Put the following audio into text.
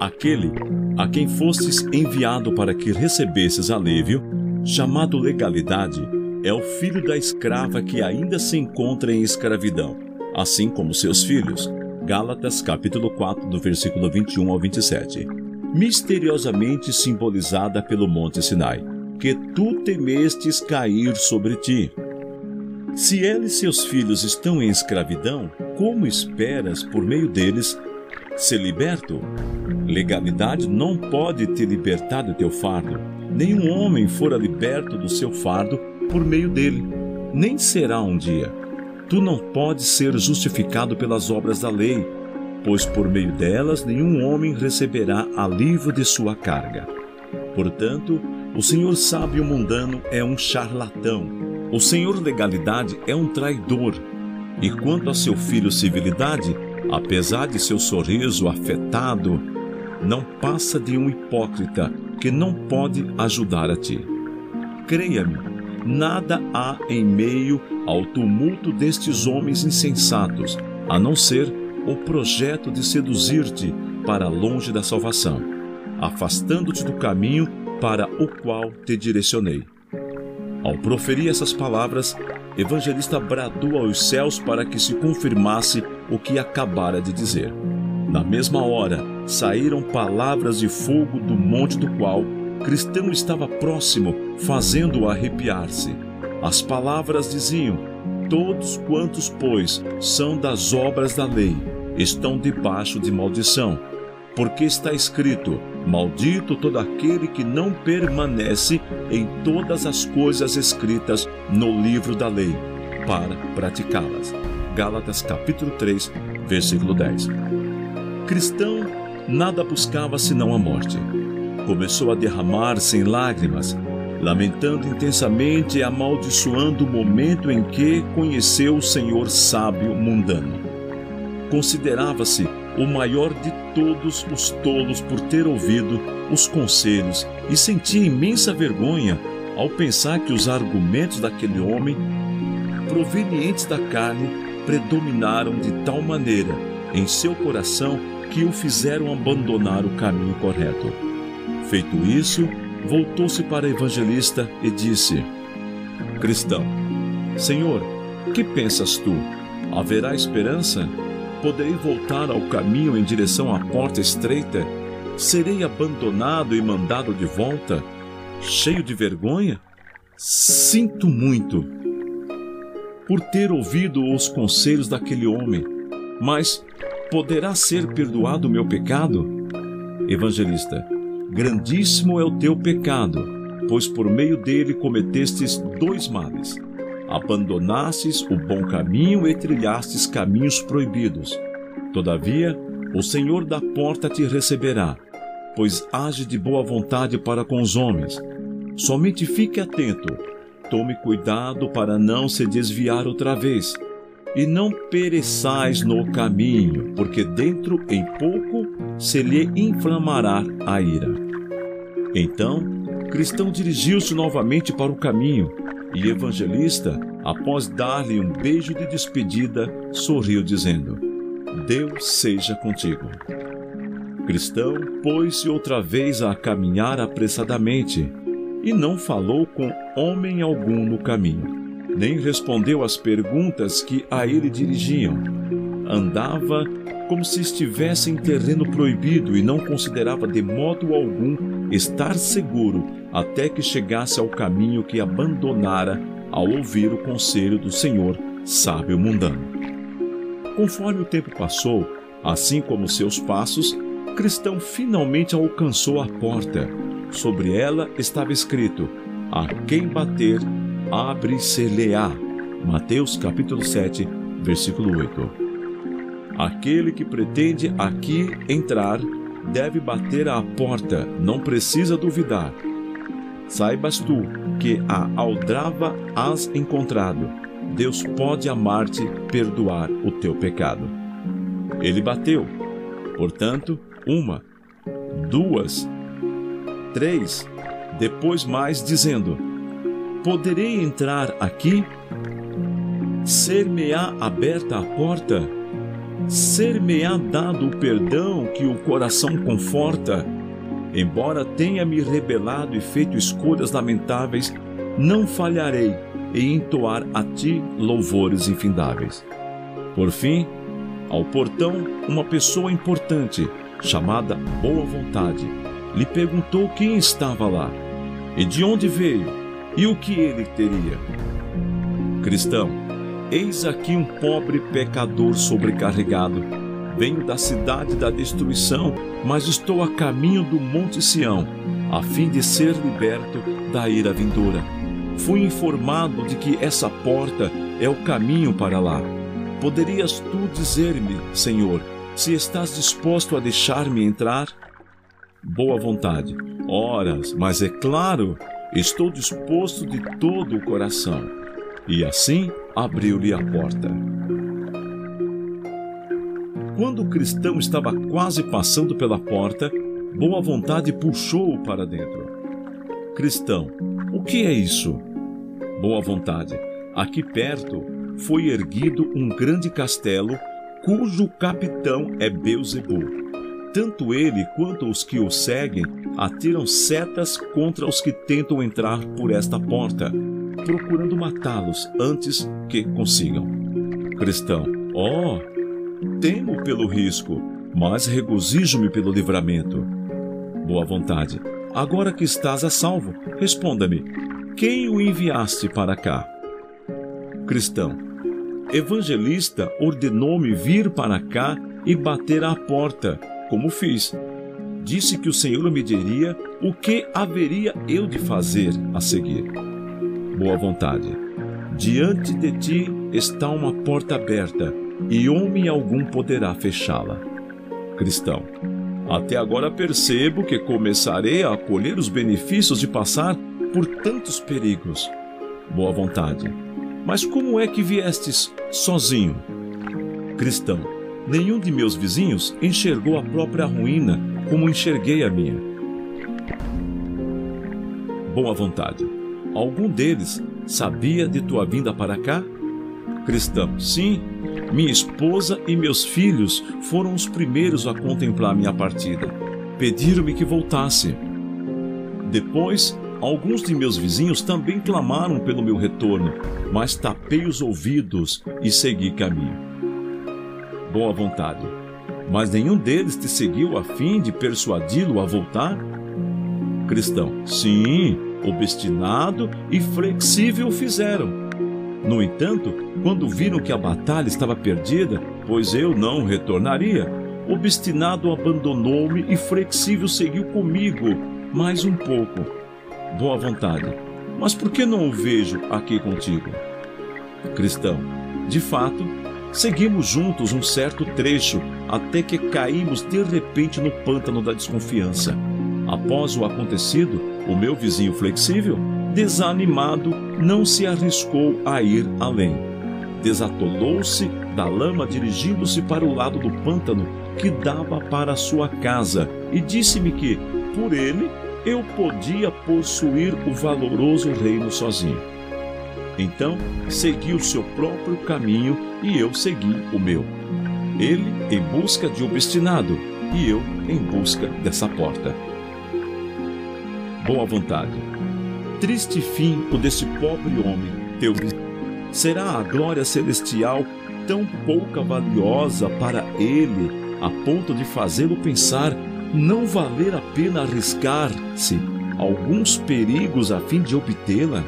Aquele a quem fostes enviado para que recebesses alívio, chamado legalidade, é o filho da escrava que ainda se encontra em escravidão, assim como seus filhos. Gálatas capítulo 4, do versículo 21 ao 27. Misteriosamente simbolizada pelo Monte Sinai, que tu temestes cair sobre ti. Se ela e seus filhos estão em escravidão, como esperas, por meio deles, ser liberto? Legalidade não pode te libertar do teu fardo. Nenhum homem fora liberto do seu fardo por meio dele, nem será um dia. Tu não podes ser justificado pelas obras da lei, pois por meio delas nenhum homem receberá alívio de sua carga. Portanto, o senhor sábio mundano é um charlatão. O senhor legalidade é um traidor. E quanto a seu filho civilidade, apesar de seu sorriso afetado, não passa de um hipócrita que não pode ajudar a ti. Creia-me, nada há em meio ao tumulto destes homens insensatos, a não ser o projeto de seduzir-te para longe da salvação, afastando-te do caminho para o qual te direcionei. Ao proferir essas palavras, Evangelista bradou aos céus para que se confirmasse o que acabara de dizer. Na mesma hora, saíram palavras de fogo do monte do qual Cristão estava próximo, fazendo-o arrepiar-se. As palavras diziam: todos quantos, pois, são das obras da lei, estão debaixo de maldição. Porque está escrito: maldito todo aquele que não permanece em todas as coisas escritas no livro da lei, para praticá-las. Gálatas capítulo 3, versículo 10. Cristão nada buscava senão a morte. Começou a derramar-se em lágrimas, lamentando intensamente e amaldiçoando o momento em que conheceu o senhor sábio mundano. Considerava-se o maior de todos os tolos por ter ouvido os conselhos e sentia imensa vergonha ao pensar que os argumentos daquele homem, provenientes da carne, predominaram de tal maneira em seu coração que o fizeram abandonar o caminho correto. Feito isso, voltou-se para o evangelista e disse: Cristão, Senhor, que pensas tu? Haverá esperança? Poderei voltar ao caminho em direção à porta estreita? Serei abandonado e mandado de volta, cheio de vergonha? Sinto muito por ter ouvido os conselhos daquele homem, mas poderá ser perdoado o meu pecado? Evangelista: grandíssimo é o teu pecado, pois por meio dele cometestes dois males. Abandonastes o bom caminho e trilhastes caminhos proibidos. Todavia, o Senhor da porta te receberá, pois age de boa vontade para com os homens. Somente fique atento, tome cuidado para não se desviar outra vez, e não pereçais no caminho, porque dentro em pouco se lhe inflamará a ira. Então, Cristão dirigiu-se novamente para o caminho, e Evangelista, após dar-lhe um beijo de despedida, sorriu dizendo: Deus seja contigo. Cristão pôs-se outra vez a caminhar apressadamente, e não falou com homem algum no caminho, nem respondeu às perguntas que a ele dirigiam. Andava como se estivesse em terreno proibido e não considerava de modo algum estar seguro até que chegasse ao caminho que abandonara ao ouvir o conselho do Senhor sábio mundano. Conforme o tempo passou, assim como seus passos, Cristão finalmente alcançou a porta. Sobre ela estava escrito: a quem bater, abre-se-lhe-á. Mateus capítulo 7, versículo 8. Aquele que pretende aqui entrar deve bater à porta, não precisa duvidar. Saibas tu que a aldrava has encontrado. Deus pode amar-te, perdoar o teu pecado. Ele bateu. Portanto, 1, 2, 3, depois mais, dizendo: poderei entrar aqui? Ser-me-á aberta a porta? ser-me-á dado o perdão que o coração conforta. Embora tenha me rebelado e feito escolhas lamentáveis, não falharei em entoar a ti louvores infindáveis. Por fim, ao portão, uma pessoa importante, chamada Boa Vontade, lhe perguntou quem estava lá, e de onde veio, e o que ele teria. Cristão, eis aqui um pobre pecador sobrecarregado. Venho da cidade da destruição, mas estou a caminho do Monte Sião, a fim de ser liberto da ira vindoura. Fui informado de que essa porta é o caminho para lá. Poderias tu dizer-me, Senhor, se estás disposto a deixar-me entrar? Boa Vontade. Ora, mas é claro, estou disposto de todo o coração. E assim abriu-lhe a porta. Quando o cristão estava quase passando pela porta, Boa Vontade puxou-o para dentro. Cristão, o que é isso? Boa Vontade. Aqui perto foi erguido um grande castelo, cujo capitão é Beelzebul. Tanto ele quanto os que o seguem atiram setas contra os que tentam entrar por esta porta, procurando matá-los antes que consigam. Cristão, temo pelo risco, mas regozijo-me pelo livramento. Boa Vontade. Agora que estás a salvo, responda-me, quem o enviaste para cá? Cristão. Evangelista ordenou-me vir para cá e bater à porta, como fiz. Disse que o Senhor me diria o que haveria eu de fazer a seguir. Boa Vontade. Diante de ti está uma porta aberta, e homem algum poderá fechá-la. Cristão. Até agora percebo que começarei a colher os benefícios de passar por tantos perigos. Boa Vontade. Mas como é que viestes sozinho? Cristão. Nenhum de meus vizinhos enxergou a própria ruína como enxerguei a minha. Boa Vontade. Algum deles sabia de tua vinda para cá? Cristão. Sim, minha esposa e meus filhos foram os primeiros a contemplar minha partida. Pediram-me que voltasse. Depois, alguns de meus vizinhos também clamaram pelo meu retorno, mas tapei os ouvidos e segui caminho. Boa Vontade. Mas nenhum deles te seguiu a fim de persuadi-lo a voltar? Cristão. Sim, obstinado e flexível fizeram. No entanto, quando viram que a batalha estava perdida, pois eu não retornaria, obstinado abandonou-me e flexível seguiu comigo mais um pouco. Boa Vontade. Mas por que não o vejo aqui contigo? Cristão. De fato, seguimos juntos um certo trecho, até que caímos de repente no pântano da desconfiança. Após o acontecido, o meu vizinho flexível, desanimado, não se arriscou a ir além. Desatolou-se da lama dirigindo-se para o lado do pântano que dava para a sua casa e disse-me que, por ele, eu podia possuir o valoroso reino sozinho. Então, seguiu o seu próprio caminho e eu segui o meu. Ele em busca de obstinado e eu em busca dessa porta. Boa Vontade. Triste fim o desse pobre homem, teu vizinho. Será a glória celestial tão pouca valiosa para ele, a ponto de fazê-lo pensar não valer a pena arriscar-se alguns perigos a fim de obtê-la?